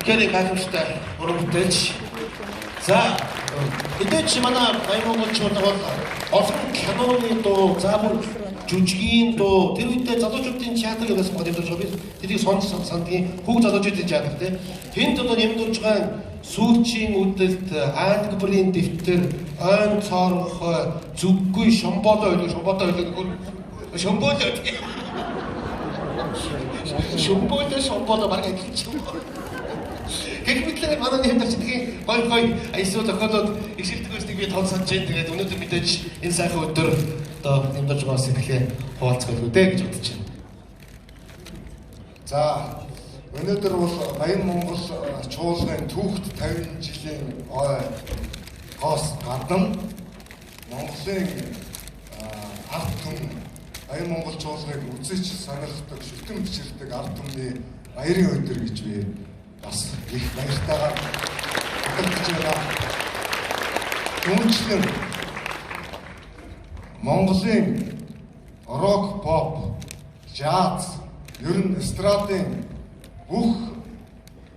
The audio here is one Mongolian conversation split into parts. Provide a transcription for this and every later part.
Тэгэхээр гайхамшигтай уран бүтээлч. За хэдэж манай баян монголчууд бол олон киноны дуу, заавал жүжигийн дуу, тэр үедээ залуучуудын театр гэсэн бодож байгаа. Тэрийг сандгийн хүүг залуучуудын театр тийм. Тэнд одоо нэмдүүлж байгаа сүүлчийн үдэлт, ангбрийн дэвтэр, ойн цоорох, зүггүй шомболоо ойлго, шомболоо баг ажиллаж байгаа. Гэх мэтлээ манай хэмжиж тийм гой айсуу зохиолоод их шилдэгөөснийг би тооцоолж जैन. Тэгээд өнөөдөр мэдээж энэ сайхан өдөр одоо нэмдэж байгаа сэтгэлээ хуваалцах үү дээ гэж бодож байна. За өнөөдөр бол Баян Монгол чуулгын түүхт 50 жилийн хоос гадна Монголын ард түмэн Баян Монгол чуулгыг үзэж сонирхдаг, шүтэн бичирдэг ард түмний баярын өдөр гэж би бас их баяртайгаар хөтлөж байна. Түүнчлэн Монголын рок, поп, жаз, ер нь эстрадын бүх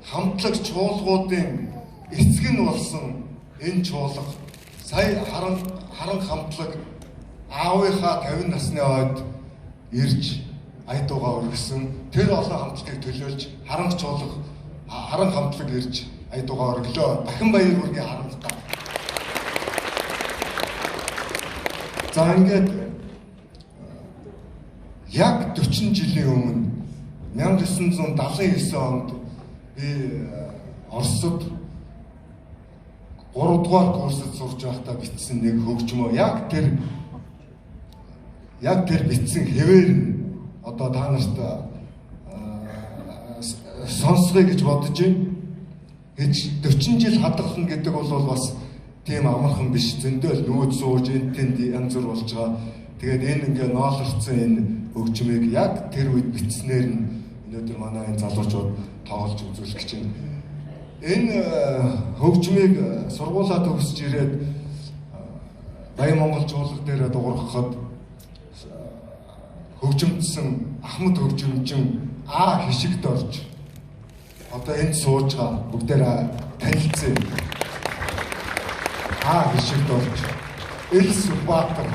хамтлаг чуулгуудын эцэг нь болсон энэ чуулга сая харан хамтлаг аавынхаа 50 насны ойд ирж айдуугаа өргөсөн. Тэр олон хамтлагийг төлөөлж харан хамтлаг ирж айдуугаа өргөлөө. Дахин баяр хүргэе харамтаа. За ингээд яг 40 жилийн өмнө 1979 онд би Оросд 3 дугаар курсд сурж байхдаа бичсэн нэг хөгжмөө яг тэр бичсэн хэвээр нь одоо та нарт сонсгоё гэж бодож байна. Гэж 40 жил хадгална гэдэг бол бас тийм амархан биш. Зөндөл нүүд сууж энтэнд янз бүр болж байгаа. Тэгээд энэ ингээ ноолорцсон энэ хөгжмийг яг тэр үед бичснээр нь өнөөдөр манай энэ залуучууд тоглож үзүүлэх гэж байна. Энэ хөгжмийг сургуулаа төгсөж ирээд Баян Монгол чуулга дээр дуурхахад хөгжимдсэн Ахмад хөгжимчин А хишигт орж одоо энд сууж байгаа бүгдээрээ танилцсан. А хишигт орж Эл Сүлбаатар,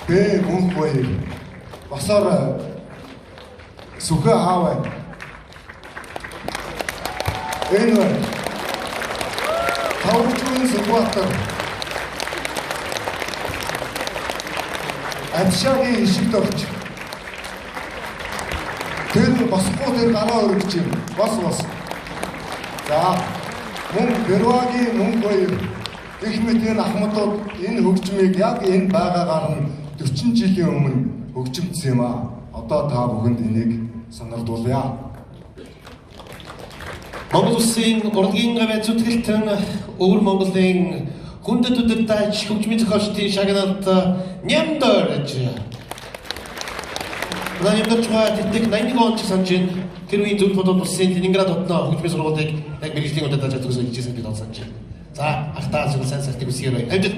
Б Мөнхбаяр, Босоор Сүхэ Аавай энэ Тавчгийн Сүлбаатар Адшагийн хишигт орж тэр босхгүй тэр гараа өргөж юм. Бас. За мөн Бервагийн Мөнхбаяр гэх мэт энэ ахмадууд энэ хөгжмийг яг энэ байгаагаар нь 40 жилийн өмнө хөгжимдсэн юм аа. Одоо та бүхэнд энийг санагдуулъя. Монгол Улсын урлагийн гавь зүтгэлтэн өвөр Монголын хүндэт удирдагч хөгжмийн зохиолчдын шагналд Нямдорж Наймдорж тэтгэх 81 онд санаж байна. Тэр үеийн зөвлөлт бодол улсын Ленинград хотноо хөгжмийн сургуулийг яг мэргэжлийн удирдагч зөвлөсөн хэлжсэн гэж санаж байна. За артаа зөв сайн сартыг үсгээрэй. Амжилт.